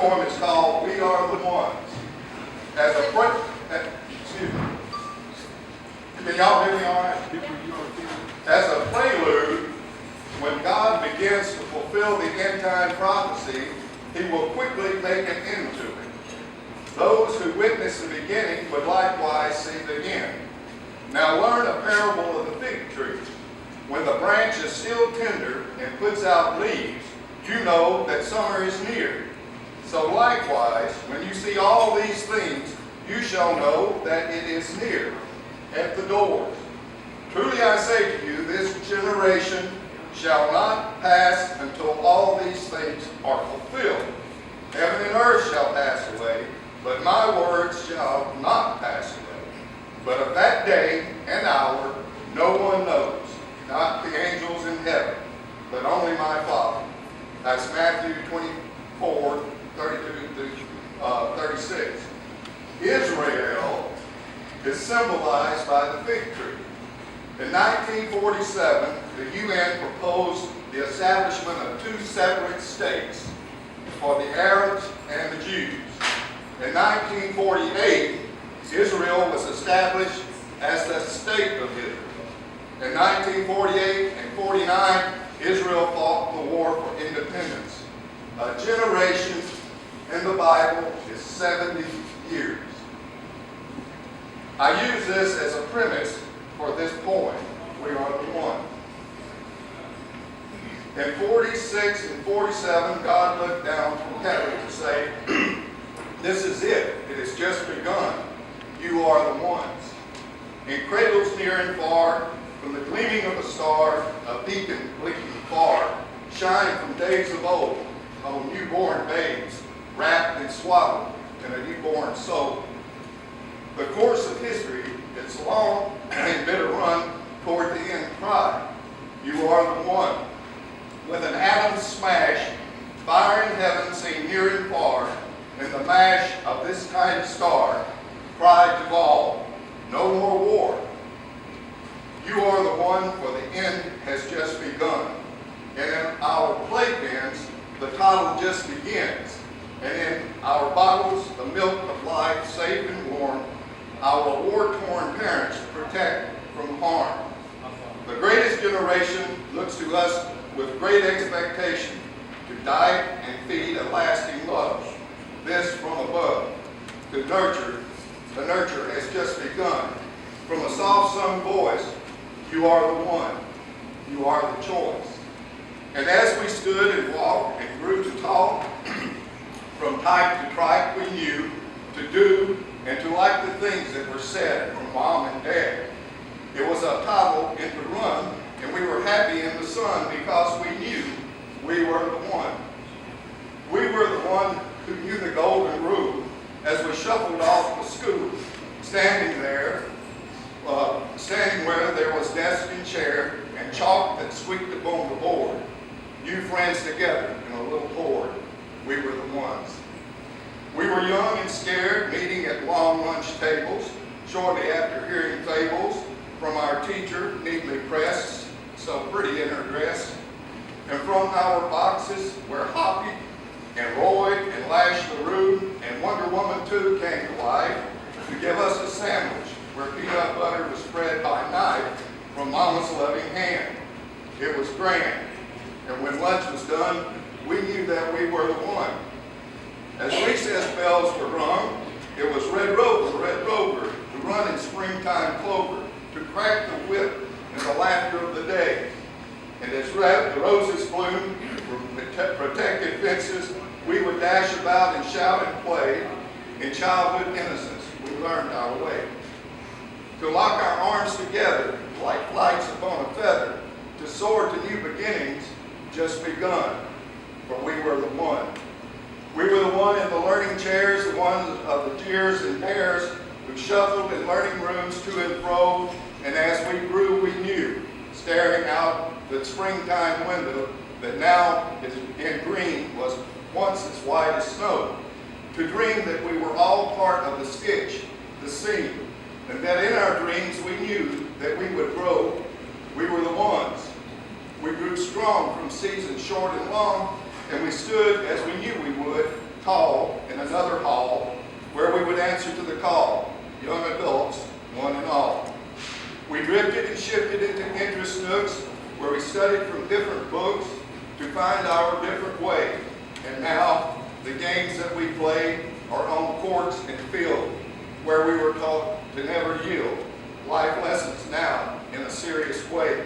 poem is called We Are the Ones. Excuse me. Can y'all hear me all right? As a prelude, when God begins to fulfill the end-time prophecy, he will quickly make an end to it. Those who witness the beginning would likewise see the end. Now learn a parable of the fig tree. When the branch is still tender and puts out leaves, you know that summer is near. So likewise, when you see all these things, you shall know that it is near, at the doors. Truly I say to you, this generation shall not pass until all these things are fulfilled. Heaven and earth shall pass away, but my words shall not pass away. But of that day and hour no one knows, not the angels in heaven, but only my Father. That's Matthew 24, 32 through 36. Israel is symbolized by the fig tree. In 1947, the UN proposed the establishment of two separate states for the Arabs and the Jews. In 1948, Israel was established as the state of Israel. In 1948 and 49, Israel fought the war for independence. A generation in the Bible is 70 years. I use this as a premise for this poem, We Are the One. In 46 and 47, God looked down from heaven to say, this is it. It has just begun. You are the ones. In cradles near and far, from the gleaming of a star, a beacon blinking far, shine from days of old on newborn babes, wrapped and swaddled in a newborn soul. The course of history is long and bitter run toward the end cry. You are the one. With an atom smash, fire in heaven seen near and far, in the mash of this kind of star, cried to all, no more war. You are the one, for the end has just begun. And in our playpens, the title just begins. And in our bottles, the milk of life, safe and warm, our war-torn parents protect from harm. The greatest generation looks to us with great expectation to diet and feed a lasting love. This from above. The nurture has just begun. From a soft-sung voice, you are the one. You are the choice. And as we stood and walked and grew to talk, from type to tripe we knew to do and to like the things that were said from mom and dad. It was a toddle and to run, and we were happy in the sun because we knew we were the one. We were the one who knew the golden rule as we shuffled off to school, standing where there was desk and chair and chalk that squeaked upon the board. New friends together in a little horde. We were the ones. We were young and scared, meeting at long lunch tables, shortly after hearing fables from our teacher, neatly pressed, so pretty in her dress. And from our boxes where Hoppy and Roy and Lash LaRue and Wonder Woman 2 came to life to give us a sandwich where peanut butter was spread by knife from Mama's loving hand. It was grand. And when lunch was done, we knew that we were the one. As recess bells were rung, it was Red Rover, to run in springtime clover, to crack the whip in the laughter of the day. And as the roses bloomed from protected fences, we would dash about and shout and play. In childhood innocence, we learned our way. To lock our arms together like flights upon a feather, to soar to new beginnings just begun, for we were the one. We were the one in the learning chairs, the ones of the jeers and dares who shuffled in learning rooms to and fro, and as we grew we knew, staring out the springtime window that now is in green was once as white as snow, to dream that we were all part of the sketch, the scene, and that in our dreams we knew that we would grow. We were the ones. We grew strong from seasons short and long, and we stood as we knew we would call in another hall where we would answer to the call, young adults, one and all. We drifted and shifted into interest nooks where we studied from different books to find our different way. And now the games that we played are on courts and field where we were taught to never yield. Life lessons now in a serious way.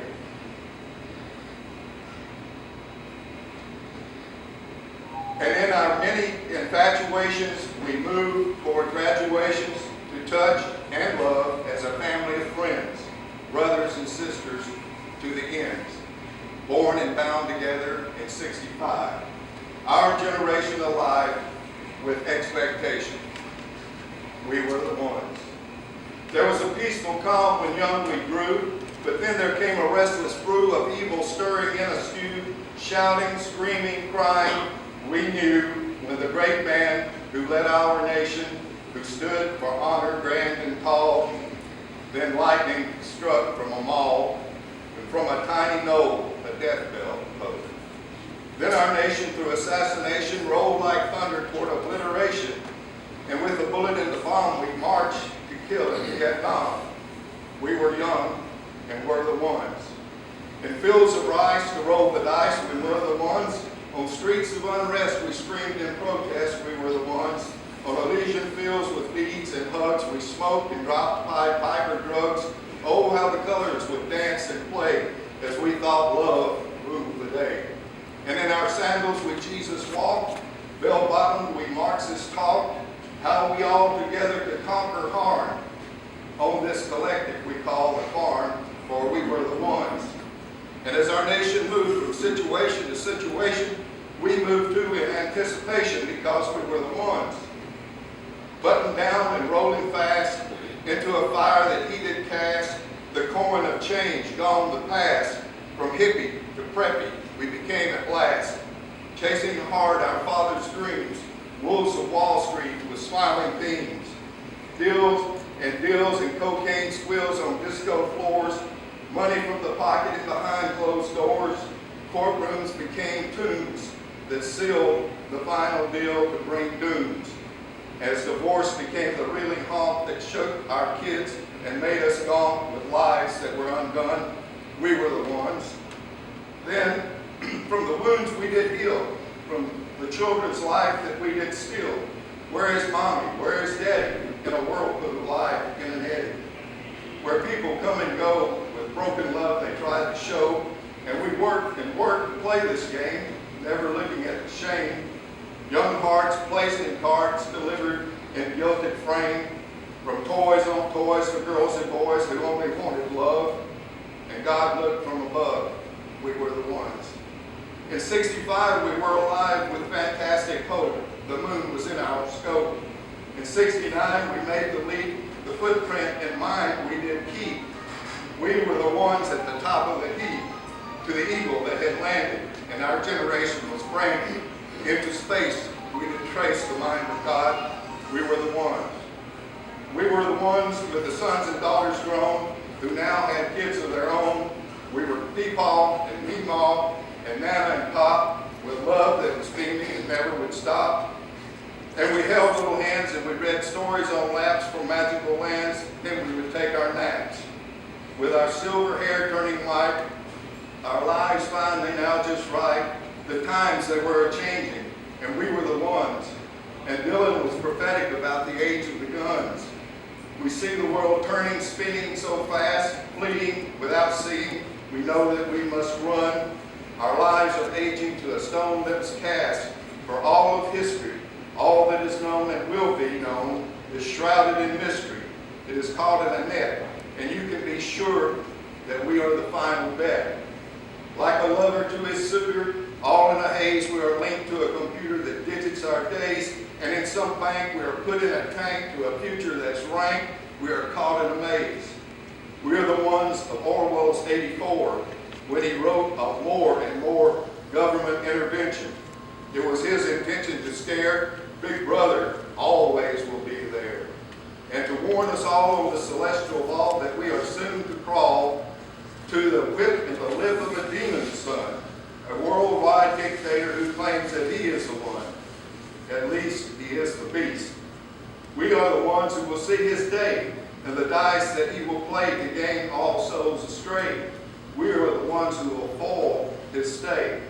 And in our many infatuations, we move toward graduations to touch and love as a family of friends, brothers and sisters to the ends, born and bound together in 65. Our generation alive with expectation. We were the ones. There was a peaceful calm when young we grew, but then there came a restless brew of evil stirring in a stew, shouting, screaming, crying. We knew when the great man who led our nation, who stood for honor grand and tall, then lightning struck from a mall, and from a tiny knoll a death bell posed. Then our nation through assassination rolled like thunder toward obliteration, and with a bullet in the bomb we marched to kill in Vietnam. We were young and were the ones. In fields of rice to roll the dice, we were the ones. On streets of unrest we screamed in protest, we were the ones. On Elysian fields with beads and hugs, we smoked and dropped Pied Piper drugs. Oh, how the colors would dance and play as we thought love ruled the day. And in our sandals we Jesus walked, bell-bottomed we Marxists talked, how we all together could conquer harm. On this collective we call the farm, for we were the ones. And as our nation moved from situation to situation, we moved too in anticipation because we were the ones. Buttoned down and rolling fast into a fire that he did cast, the coin of change gone the past. From hippie to preppy, we became at last. Chasing hard our father's dreams, wolves of Wall Street with smiling beams. Deals and cocaine squills on disco floors. Money from the pocket and behind closed doors. Courtrooms became tombs that sealed the final deal to bring dooms. As divorce became the reeling haunt that shook our kids and made us gaunt with lives that were undone, we were the ones. Then, from the wounds we did heal, from the children's life that we did steal, where is mommy, where is daddy, in a whirlpool of life in an eddy, where people come and go with broken love they tried to show, and we work and work to play this game, never looking at the shame. Young hearts placed in carts, delivered in gilded frame, from toys on toys for girls and boys who only wanted love, and God looked from above. We were the ones. In 65, we were alive with fantastic hope. The moon was in our scope. In 69, we made the leap. The footprint in mind we did keep. We were the ones at the top of the heap to the eagle that had landed, and our generation was branded. Into space, we did trace the mind of God. We were the ones. We were the ones with the sons and daughters grown who now had kids of their own. We were Peepaw and Meemaw and Nana and Pop with love that was beaming and never would stop. And we held little hands and we read stories on laps from magical lands. Then we would take our naps. With our silver hair turning white, our lives finally now just right. The times they were a-changing, and we were the ones. And Dylan was prophetic about the age of the guns. We see the world turning, spinning so fast, fleeting without seeing. We know that we must run. Our lives are aging to a stone that's cast. For all of history, all that is known and will be known is shrouded in mystery. It is caught in a net, and you can be sure that we are the final bet. Like a lover to his suitor, all in a haze, we are linked to a computer that digits our days, and in some bank we are put in a tank to a future that's rank. We are caught in a maze. We are the ones of Orwell's 84, when he wrote of more and more government intervention. It was his intention to scare Big Brother always will be there, and to warn us all of the celestial vault that we are soon to crawl to the whip and the lip of a demon's son, a worldwide dictator who claims that he is the one. At least he is the beast. We are the ones who will see his day and the dice that he will play to gain all souls astray. We are the ones who will foil his stay.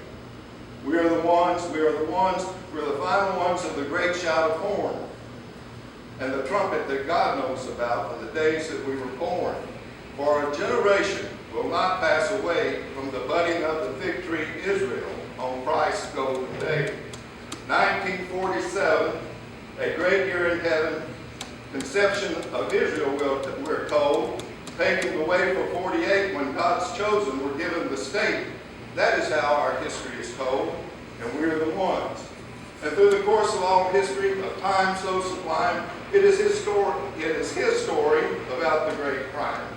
We are the final ones of the great shout of horn and the trumpet that God knows about for the days that we were born. For our generation will not pass away from the budding of the fig tree Israel on Christ's golden day. 1947, a great year in heaven, conception of Israel, we're told, taken away for 48 when God's chosen were given the state. That is how our history is told, and we're the ones. And through the course of all history, of time so sublime, it is his story about the great crime,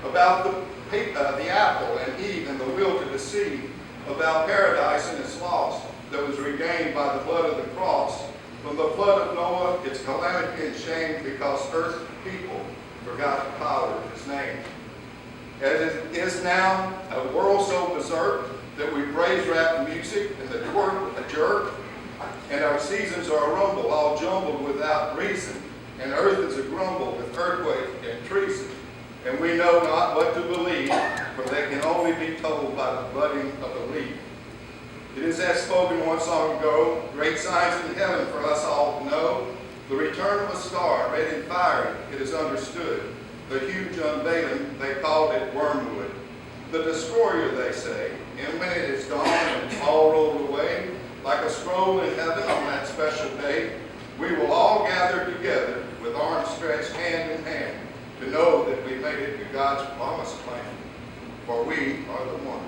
about the apple and Eve and the will to deceive, about paradise and its loss that was regained by the blood of the cross. From the flood of Noah, its calamity and shame because earth's people forgot the power of his name. As it is now, a world so berserk that we praise rap music and the twerk a jerk, and our seasons are a rumble, all jumbled without reason, and earth is a grumble with earthquake and treason. And we know not what to believe, for they can only be told by the budding of the leaf. It is as spoken one song ago, great signs in heaven for us all to know. The return of a star, red and fiery, it is understood. The huge unveiling, they called it wormwood. The destroyer, they say, and when it is gone and it's all rolled away, like a scroll in heaven on that special day, we will all gather together with arms stretched hand in hand to know that we made it to God's promised land, for we are the one.